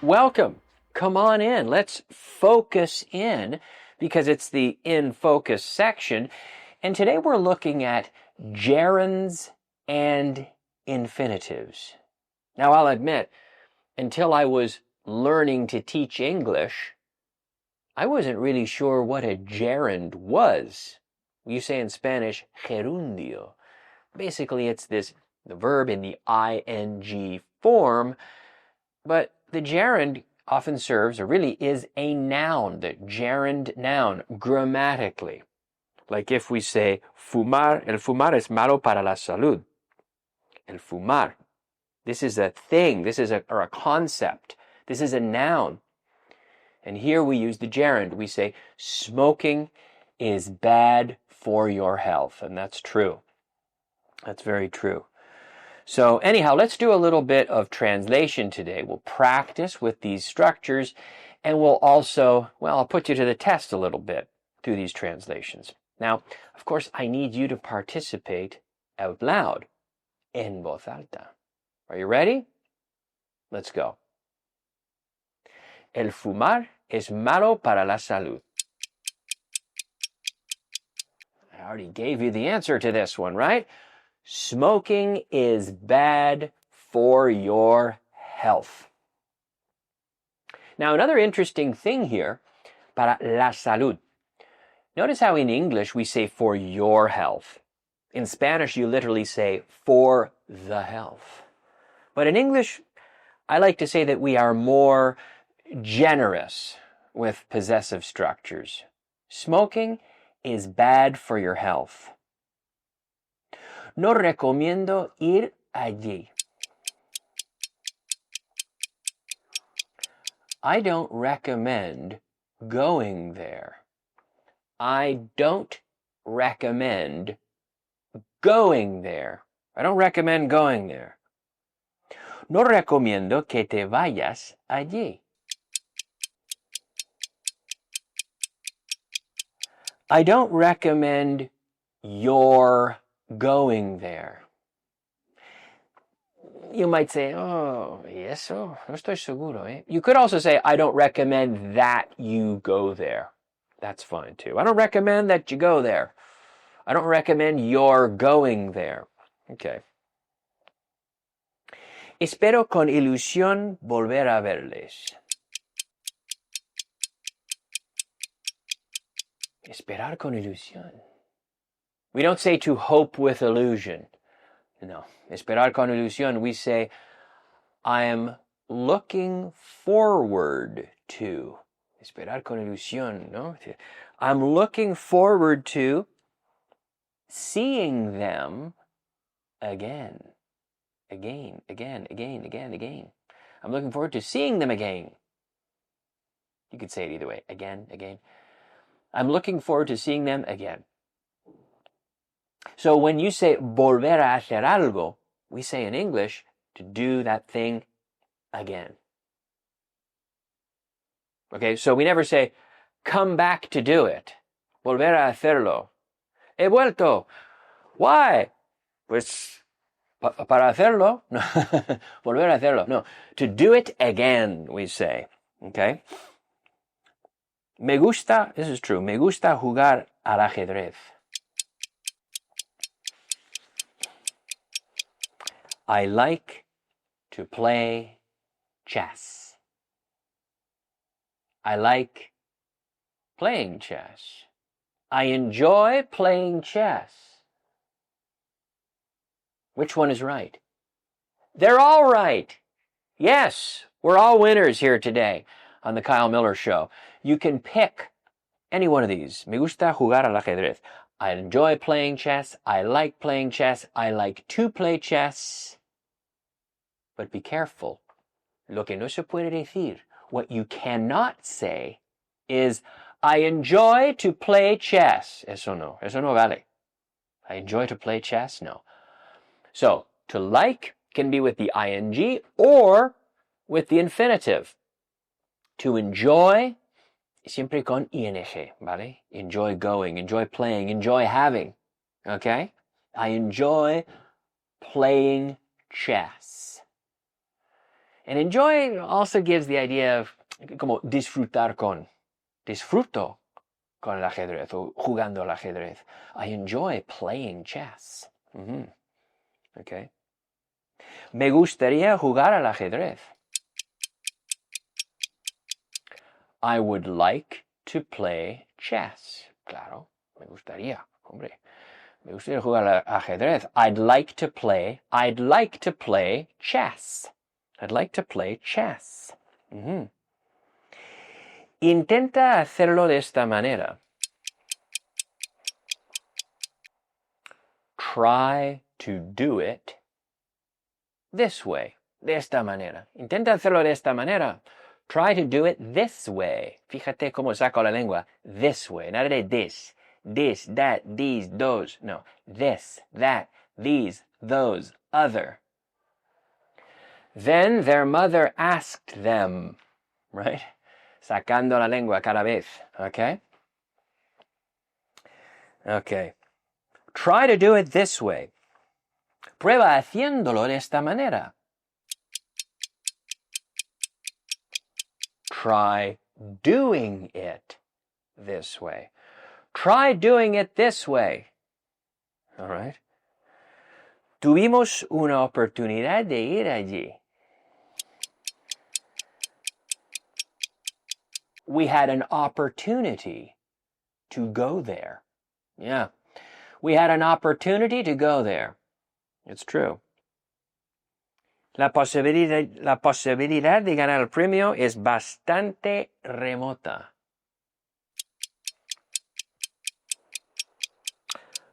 welcome. Come on in. Let's focus in because it's the in focus section. And today we're looking at gerunds and infinitives. Now, I'll admit, until I was learning to teach English, I wasn't really sure what a gerund was. You say in Spanish, gerundio. Basically, it's the verb in the ing form, but the gerund often serves, or really is, a noun, the gerund noun, grammatically. Like if we say, fumar, el fumar es malo para la salud. El fumar. This is a thing, or a concept. This is a noun. And here we use the gerund. We say, smoking is bad for your health. And that's true. That's very true. So anyhow, let's do a little bit of translation today. We'll practice with these structures, and we'll also, I'll put you to the test a little bit through these translations. Now, of course, I need you to participate out loud, en voz alta. Are you ready? Let's go. El fumar es malo para la salud. I already gave you the answer to this one, right? Smoking is bad for your health. Now, another interesting thing here, para la salud. Notice how in English we say for your health. In Spanish, you literally say for the health. But in English, I like to say that we are more generous with possessive structures. Smoking is bad for your health. No recomiendo ir allí. I don't recommend going there. I don't recommend going there. I don't recommend going there. No recomiendo que te vayas allí. I don't recommend your going there. You might say, oh, ¿y eso? No estoy seguro, eh? You could also say, I don't recommend that you go there. That's fine too. I don't recommend that you go there. I don't recommend your going there. Okay. Espero con ilusión volver a verles. Esperar con ilusión. We don't say to hope with illusion. No. Esperar con ilusión, we say, I am looking forward to. Esperar con ilusión, no? I'm looking forward to seeing them again. Again. I'm looking forward to seeing them again. You could say it either way. Again. I'm looking forward to seeing them again. So when you say volver a hacer algo, we say in English to do that thing again. Okay, so we never say come back to do it. Volver a hacerlo. He vuelto. Why? Pues para hacerlo. No. Volver a hacerlo. No. To do it again, we say. Okay? Me gusta, this is true, me gusta jugar al ajedrez. I like to play chess. I like playing chess. I enjoy playing chess. Which one is right? They're all right. Yes, we're all winners here today on the Kyle Millar Show. You can pick any one of these. Me gusta jugar al ajedrez. I enjoy playing chess. I like playing chess. I like to play chess. But be careful. Lo que no se puede decir, what you cannot say is, I enjoy to play chess. Eso no vale. I enjoy to play chess? No. So, to like can be with the ing or with the infinitive. To enjoy, siempre con ing, ¿vale? Enjoy going, enjoy playing, enjoy having. Okay? I enjoy playing chess. And enjoy also gives the idea of como disfrutar con. Disfruto con el ajedrez o jugando al ajedrez. I enjoy playing chess. Okay. Me gustaría jugar al ajedrez. I would like to play chess. Claro, me gustaría, hombre. Me gustaría jugar al ajedrez. I'd like to play chess. I'd like to play chess. Intenta hacerlo de esta manera. Try to do it this way. De esta manera. Intenta hacerlo de esta manera. Try to do it this way. Fíjate cómo saco la lengua. This way. Nada de this. This, that, these, those. No. This, that, these, those, other. Then their mother asked them. Right? Sacando la lengua cada vez. Okay? Okay. Try to do it this way. Prueba haciéndolo de esta manera. Try doing it this way. Try doing it this way. All right? Tuvimos una oportunidad de ir allí. We had an opportunity to go there. Yeah. We had an opportunity to go there. It's true. La posibilidad de ganar el premio es bastante remota.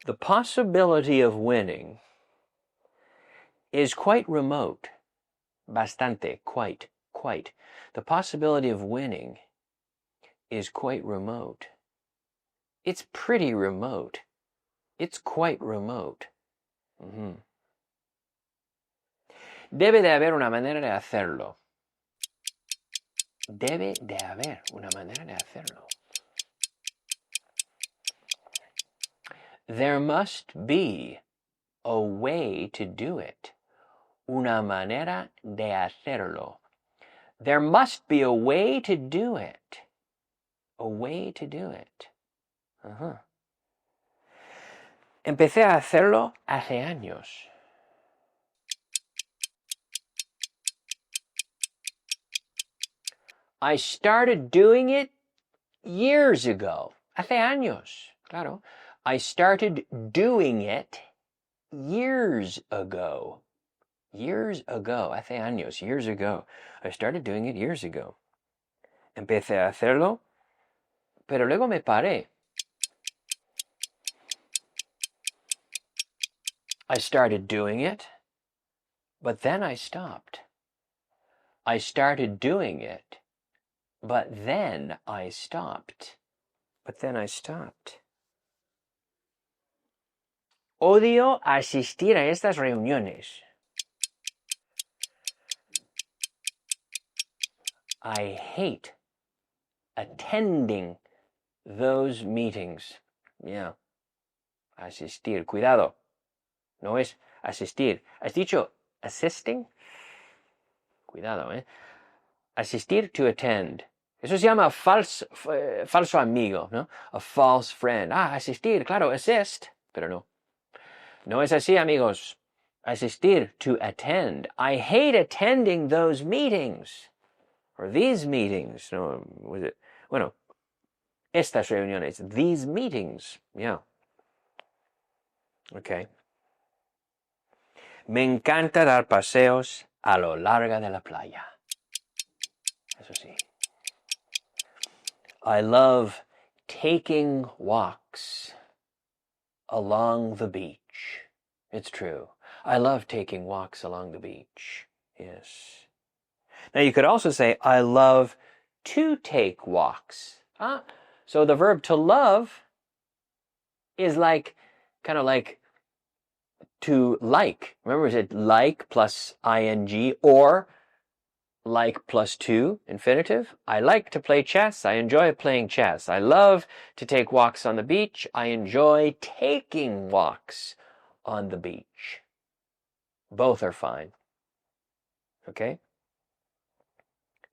The possibility of winning is quite remote. Bastante, quite. The possibility of winning is quite remote. It's pretty remote. It's quite remote. Debe de haber una manera de hacerlo. Debe de haber una manera de hacerlo. There must be a way to do it. Una manera de hacerlo. There must be a way to do it. A way to do it. Empecé a hacerlo hace años. I started doing it years ago. Hace años, claro. I started doing it years ago. Years ago, hace años, years ago. I started doing it years ago. Empecé a hacerlo, pero luego me paré. I started doing it, but then I stopped. I started doing it, but then I stopped. Odio asistir a estas reuniones. I hate attending those meetings. Yeah. Asistir. Cuidado. No es asistir. ¿Has dicho assisting? Cuidado, ¿eh? Asistir to attend. Eso se llama falso amigo, ¿no? A false friend. Asistir, claro, assist. Pero no. No es así, amigos. Asistir, to attend. I hate attending those meetings. Or these meetings. No, was it? Bueno, estas reuniones. These meetings. Yeah. Okay. Me encanta dar paseos a lo largo de la playa. Eso sí. I love taking walks along the beach. It's true. I love taking walks along the beach. Yes. Now you could also say, I love to take walks. So the verb to love is like, kind of like to like. Remember, we said like plus ing or like plus to, infinitive. I like to play chess. I enjoy playing chess. I love to take walks on the beach. I enjoy taking walks on the beach. Both are fine. Okay?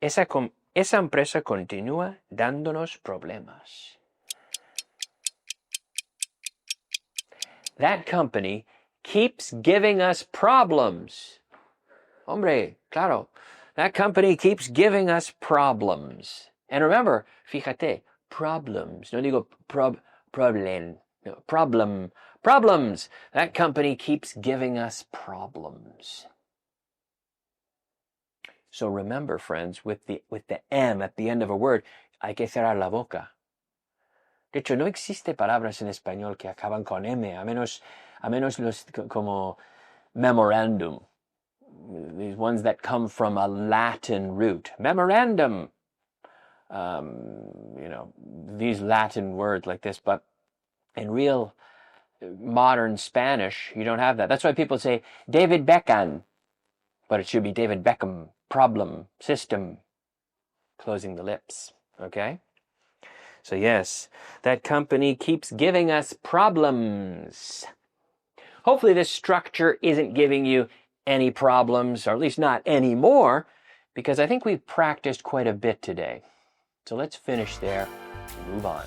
esa empresa continúa dándonos problemas. That company keeps giving us problems. Hombre, claro. That company keeps giving us problems. And remember, fíjate, problems. No digo problem. No, problem. Problems. That company keeps giving us problems. So remember, friends, with the M at the end of a word, hay que cerrar la boca. De hecho, no existe palabras en español que acaban con M, a menos los como memorandum. These ones that come from a Latin root. Memorandum. These Latin words like this, but in real modern Spanish, you don't have that. That's why people say David Beckham, but it should be David Beckham. Problem, system, closing the lips. Okay? So yes, that company keeps giving us problems. Hopefully this structure isn't giving you any problems, or at least not anymore, because I think we've practiced quite a bit today. So let's finish there and move on.